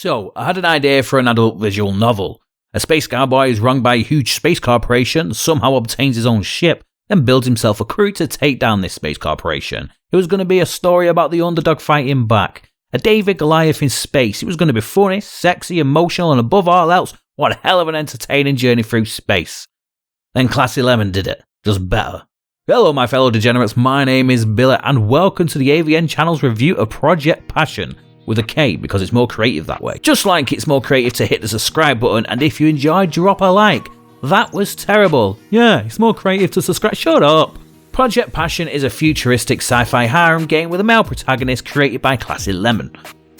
So, I had an idea for an adult visual novel. A space cowboy is wronged by a huge space corporation, somehow obtains his own ship, then builds himself a crew to take down this space corporation. It was going to be a story about the underdog fighting back. A David Goliath in space. It was going to be funny, sexy, emotional, and above all else, what a hell of an entertaining journey through space. Then Classy Lemon did it. Just better. Hello my fellow degenerates, my name is Billy, and welcome to the AVN channel's review of Projekt Passion. With a K, because it's more creative that way. Just like it's more creative to hit the subscribe button, and if you enjoyed, drop a like. That was terrible. Yeah, it's more creative to subscribe. Shut up. Projekt Passion is a futuristic sci-fi harem game with a male protagonist created by Classy Lemon.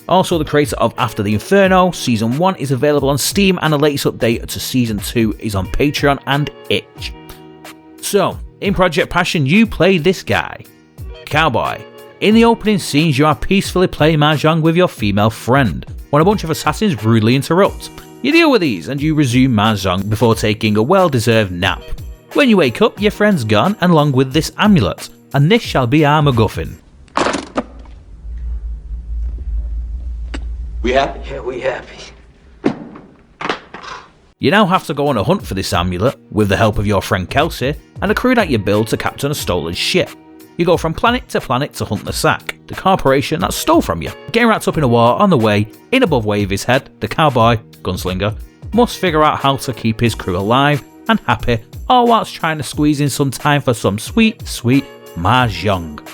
Also the creator of After the Inferno. Season 1 is available on Steam, and the latest update to Season 2 is on Patreon and itch. So, in Projekt Passion you play this guy, Cowboy. In the opening scenes, you are peacefully playing Meizong with your female friend, when a bunch of assassins rudely interrupt. You deal with these, and you resume Meizong before taking a well-deserved nap. When you wake up, your friend's gone, and along with this amulet, and this shall be our MacGuffin. We happy? Yeah, we happy. You now have to go on a hunt for this amulet, with the help of your friend Kelsey, and a crew that you build to captain a stolen ship. You go from planet to hunt the sack, the corporation that stole from you. Getting wrapped up in a war on the way, in above way of his head, the cowboy, gunslinger, must figure out how to keep his crew alive and happy, all whilst trying to squeeze in some time for some sweet, sweet Meizong.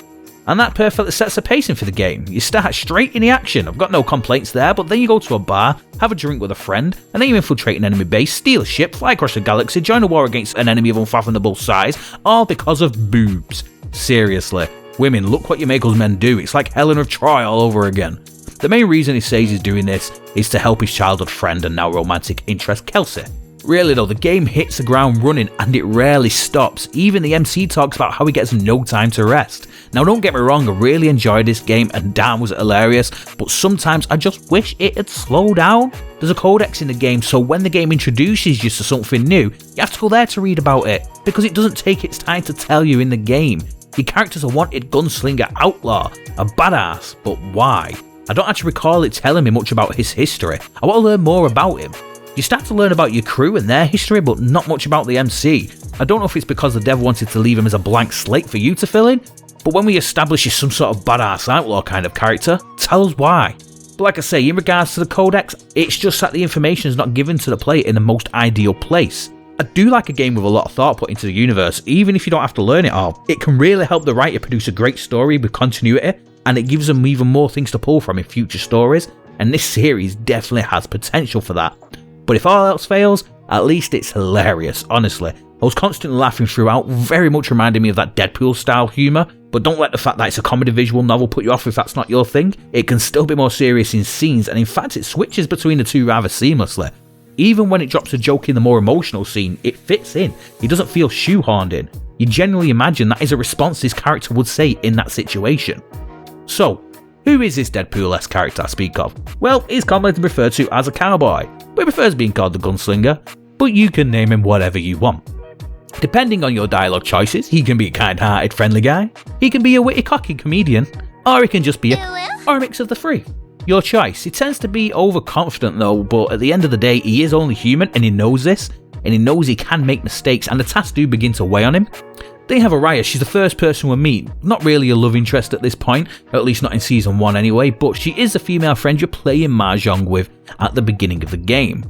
And that perfectly sets the pacing for the game. You start straight in the action, I've got no complaints there, but then you go to a bar, have a drink with a friend, and then you infiltrate an enemy base, steal a ship, fly across the galaxy, join a war against an enemy of unfathomable size, all because of boobs. Seriously, women, look what you make us men do. It's like Helen of Troy all over again. The main reason he says he's doing this is to help his childhood friend and now romantic interest Kelsey. Really though, the game hits the ground running and it rarely stops. Even the MC talks about how he gets no time to rest. Now don't get me wrong, I really enjoyed this game and damn was it hilarious, but sometimes I just wish it had slowed down. There's a codex in the game, so when the game introduces you to something new, you have to go there to read about it, because it doesn't take its time to tell you in the game. Your character's a wanted gunslinger outlaw, a badass, but why? I don't actually recall it telling me much about his history. I want to learn more about him. You start to learn about your crew and their history, but not much about the MC. I don't know if it's because the dev wanted to leave him as a blank slate for you to fill in, but when we establish he's some sort of badass outlaw kind of character, tell us why. But like I say, in regards to the codex, it's just that the information is not given to the player in the most ideal place. I do like a game with a lot of thought put into the universe, even if you don't have to learn it all. It can really help the writer produce a great story with continuity, and it gives them even more things to pull from in future stories, and this series definitely has potential for that. But if all else fails, at least it's hilarious, honestly. I was constantly laughing throughout, very much reminding me of that Deadpool style humour, but don't let the fact that it's a comedy visual novel put you off if that's not your thing. It can still be more serious in scenes, and in fact it switches between the two rather seamlessly. Even when it drops a joke in the more emotional scene, it fits in. It doesn't feel shoehorned in. You genuinely imagine that is a response this character would say in that situation. So, who is this Deadpool-esque character I speak of? Well, he's commonly referred to as a cowboy, but he prefers being called the gunslinger, but you can name him whatever you want. Depending on your dialogue choices, he can be a kind-hearted, friendly guy, he can be a witty, cocky comedian, or he can just be a mix of the three. Your choice. He tends to be overconfident though, but at the end of the day, he is only human and he knows this, and he knows he can make mistakes, and the tasks do begin to weigh on him. Then you have Araya. She's the first person we meet. Not really a love interest at this point, at least not in Season 1 anyway, but she is the female friend you're playing Meizong with at the beginning of the game.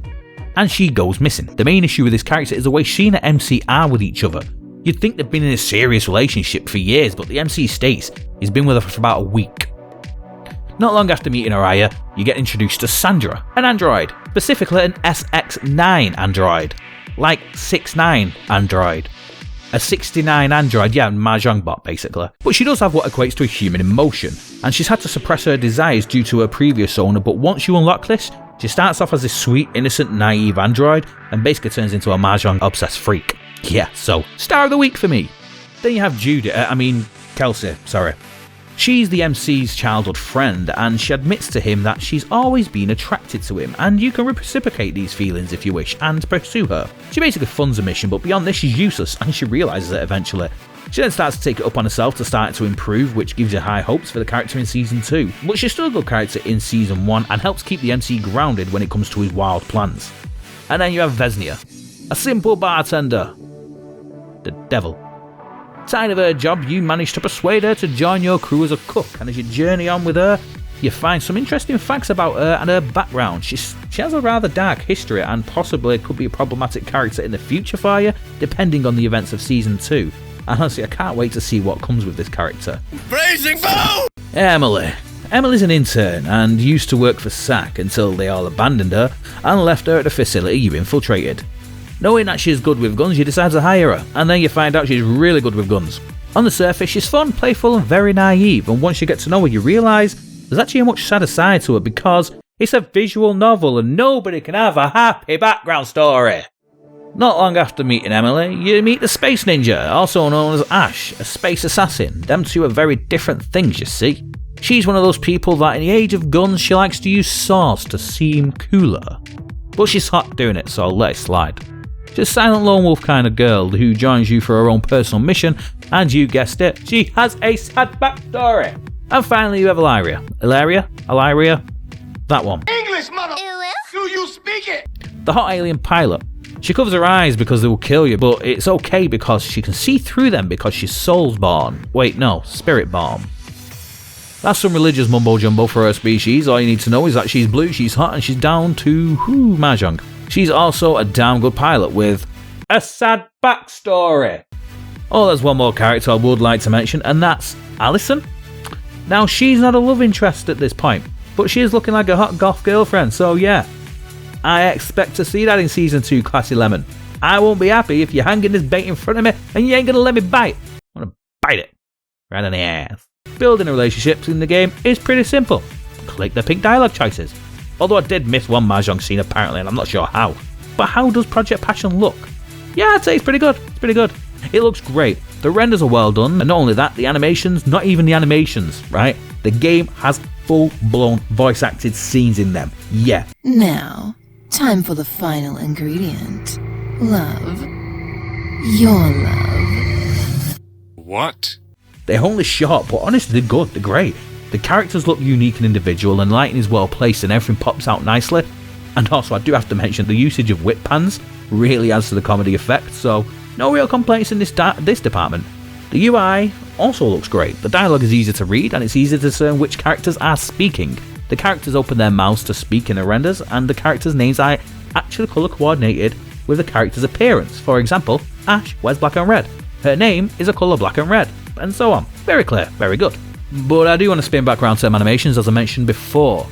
And she goes missing. The main issue with this character is the way she and the MC are with each other. You'd think they've been in a serious relationship for years, but the MC states he's been with her for about a week. Not long after meeting Araya, you get introduced to Sandra, an android, specifically an SX9 android, like 6'9 android. A 69 android, yeah, Mahjong bot basically. But she does have what equates to a human emotion, and she's had to suppress her desires due to her previous owner, but once you unlock this, she starts off as this sweet, innocent, naive android, and basically turns into a Mahjong obsessed freak. Yeah, so, star of the week for me. Then you have Kelsey, sorry. She's the MC's childhood friend, and she admits to him that she's always been attracted to him, and you can reciprocate these feelings if you wish and pursue her. She basically funds a mission, but beyond this she's useless, and she realises it eventually. She then starts to take it up on herself to start to improve, which gives you high hopes for the character in Season 2. But she's still a good character in Season 1 and helps keep the MC grounded when it comes to his wild plans. And then you have Vesnia, a simple bartender. The devil. Tired of her job, you manage to persuade her to join your crew as a cook, and as you journey on with her, you find some interesting facts about her and her background. She has a rather dark history and possibly could be a problematic character in the future for you, depending on the events of Season 2. And honestly, I can't wait to see what comes with this character. Blazing Bow! Emily. Emily's an intern and used to work for SAC until they all abandoned her and left her at the facility you infiltrated. Knowing that she's good with guns, you decide to hire her, and then you find out she's really good with guns. On the surface, she's fun, playful and very naive, and once you get to know her, you realise there's actually a much sadder side to her because it's a visual novel and nobody can have a happy background story. Not long after meeting Emily, you meet the Space Ninja, also known as Ash, a space assassin. Them two are very different things, you see. She's one of those people that in the age of guns, she likes to use swords to seem cooler. But she's hot doing it, so let it slide. She's a silent lone wolf kind of girl who joins you for her own personal mission, and you guessed it, she has a sad backstory. And finally you have Illyria. Illyria? That one. English, mother! Do you speak it? The hot alien pilot. She covers her eyes because they will kill you, but it's okay because she can see through them because she's soulsborn. Wait, no, spiritborn. That's some religious mumbo-jumbo for her species. All you need to know is that she's blue, she's hot, and she's down to Meizong. She's also a damn good pilot with a sad backstory. Oh, there's one more character I would like to mention, and that's Allison. Now, she's not a love interest at this point, but she is looking like a hot goth girlfriend, so yeah. I expect to see that in Season 2, Classy Lemon. I won't be happy if you're hanging this bait in front of me and you ain't gonna let me bite. I'm gonna bite it. Right on the ass. Building relationships in the game is pretty simple. Click the pink dialogue choices. Although I did miss one Mahjong scene apparently, and I'm not sure how. But how does Project Passion look? Yeah, I'd say it's pretty good. It's pretty good. It looks great. The renders are well done, and not only that, the animations, not even the animations, right? The game has full-blown voice-acted scenes in them. Yeah. Now, time for the final ingredient. Love. Your love. What? They're only short, but honestly, they're good. They're great. The characters look unique and individual, and lighting is well placed, and everything pops out nicely. And also, I do have to mention the usage of whip pans really adds to the comedy effect, so no real complaints in this department. The UI also looks great. The dialogue is easy to read, and it's easy to discern which characters are speaking. The characters open their mouths to speak in the renders, and the characters' names are actually colour coordinated with the character's appearance. For example, Ash wears black and red. Her name is a colour black and red, and so on. Very clear, very good. But I do want to spin back around to some animations, as I mentioned before.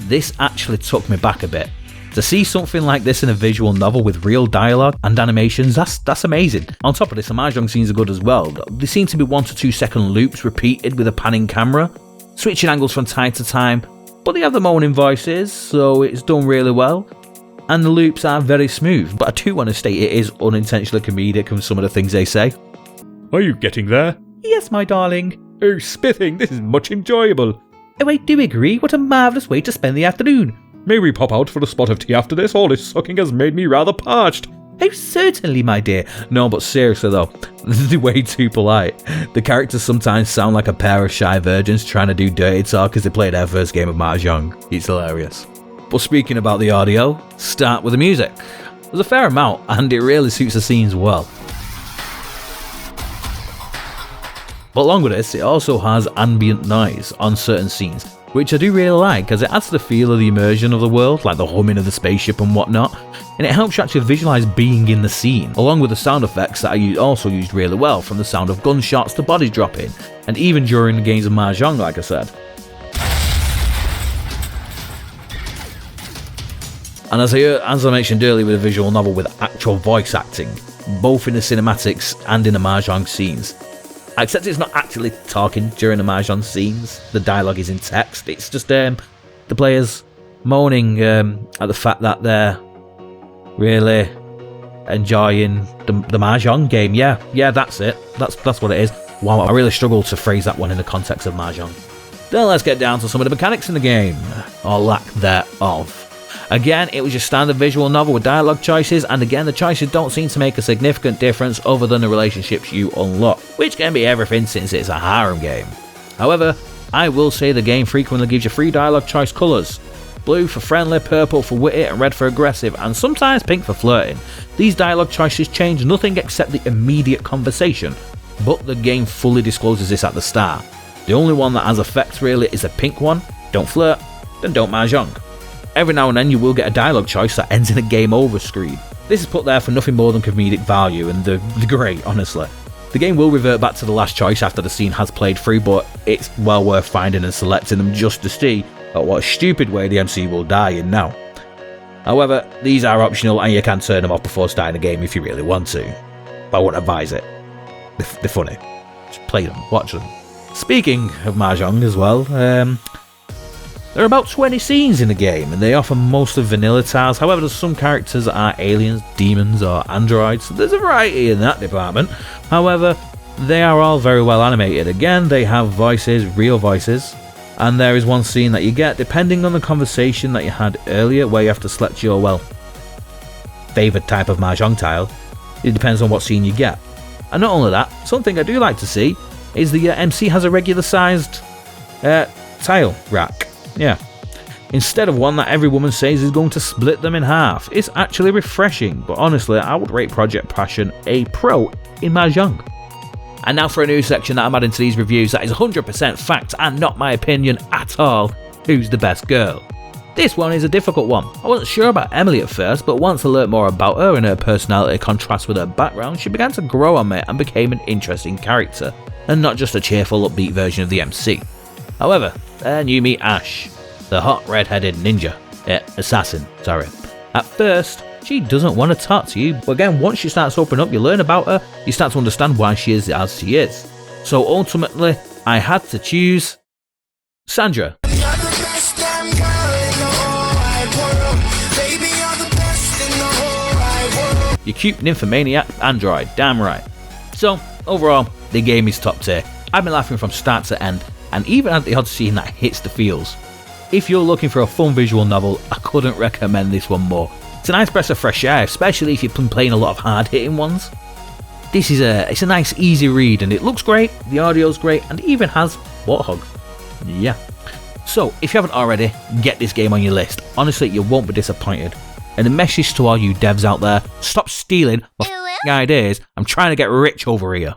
This actually took me back a bit. To see something like this in a visual novel with real dialogue and animations, that's amazing. On top of this, the Mahjong scenes are good as well. They seem to be 1 to 2 second loops repeated with a panning camera, switching angles from time to time, but they have the moaning voices, so it's done really well. And the loops are very smooth, but I do want to state it is unintentionally comedic from some of the things they say. Are you getting there? Yes, my darling. Oh, spithing, this is much enjoyable. Oh, I do agree. What a marvellous way to spend the afternoon. May we pop out for a spot of tea after this? All this sucking has made me rather parched. Oh, certainly, my dear. No, but seriously though, they're way too polite. The characters sometimes sound like a pair of shy virgins trying to do dirty talk as they play their first game of Mahjong. It's hilarious. But speaking about the audio, start with the music. There's a fair amount, and it really suits the scenes well. But along with this, it also has ambient noise on certain scenes, which I do really like as it adds to the feel of the immersion of the world, like the humming of the spaceship and whatnot, and it helps you actually visualise being in the scene, along with the sound effects that are also used really well, from the sound of gunshots to bodies dropping, and even during the games of Mahjong, like I said. And as I mentioned earlier with a visual novel with actual voice acting, both in the cinematics and in the Mahjong scenes. Except it's not actually talking during the Mahjong scenes, the dialogue is in text, it's just the players moaning at the fact that they're really enjoying the Mahjong game. Yeah, that's it, that's what it is. Wow, I really struggled to phrase that one in the context of Mahjong. Then let's get down to some of the mechanics in the game, or lack thereof. Again, it was your standard visual novel with dialogue choices, and again the choices don't seem to make a significant difference other than the relationships you unlock, which can be everything since it's a harem game. However, I will say the game frequently gives you 3 dialogue choice colours. Blue for friendly, purple for witty, and red for aggressive, and sometimes pink for flirting. These dialogue choices change nothing except the immediate conversation, but the game fully discloses this at the start. The only one that has effect really is the pink one: don't flirt, then don't Meizong. Every now and then you will get a dialogue choice that ends in a game over screen. This is put there for nothing more than comedic value, and they're great, honestly. The game will revert back to the last choice after the scene has played through, but it's well worth finding and selecting them just to see at what stupid way the MC will die in now. However, these are optional and you can turn them off before starting the game if you really want to, but I wouldn't advise it. They're funny. Just play them, watch them. Speaking of Meizong as well, there are about 20 scenes in the game, and they offer most of vanilla tiles. However, there's some characters that are aliens, demons, or androids, so there's a variety in that department. However, they are all very well animated. Again, they have voices, real voices, and there is one scene that you get, depending on the conversation that you had earlier, where you have to select your, well, favoured type of Meizong tile. It depends on what scene you get. And not only that, something I do like to see is the MC has a regular sized tile rack. Yeah. Instead of one that every woman says is going to split them in half. It's actually refreshing, but honestly, I would rate Project Passion a pro in Meizong. And now for a new section that I'm adding to these reviews that is 100% fact and not my opinion at all. Who's the best girl? This one is a difficult one. I wasn't sure about Emily at first, but once I learnt more about her and her personality contrasts with her background, she began to grow on me and became an interesting character, and not just a cheerful upbeat version of the MC. However, then you meet Ash, the hot red-headed assassin. At first, she doesn't want to talk to you, but again, once she starts opening up, you learn about her, you start to understand why she is as she is. So ultimately, I had to choose Sandra. Your cute nymphomaniac android, damn right. So, overall, the game is top tier. I've been laughing from start to end, and even at the odd scene that hits the feels. If you're looking for a fun visual novel, I couldn't recommend this one more. It's a nice breath of fresh air, especially if you've been playing a lot of hard-hitting ones. It's a nice easy read, and it looks great, the audio's great, and it even has Warthog. Yeah. So, if you haven't already, get this game on your list. Honestly, you won't be disappointed. And the message to all you devs out there, stop stealing my ideas. I'm trying to get rich over here.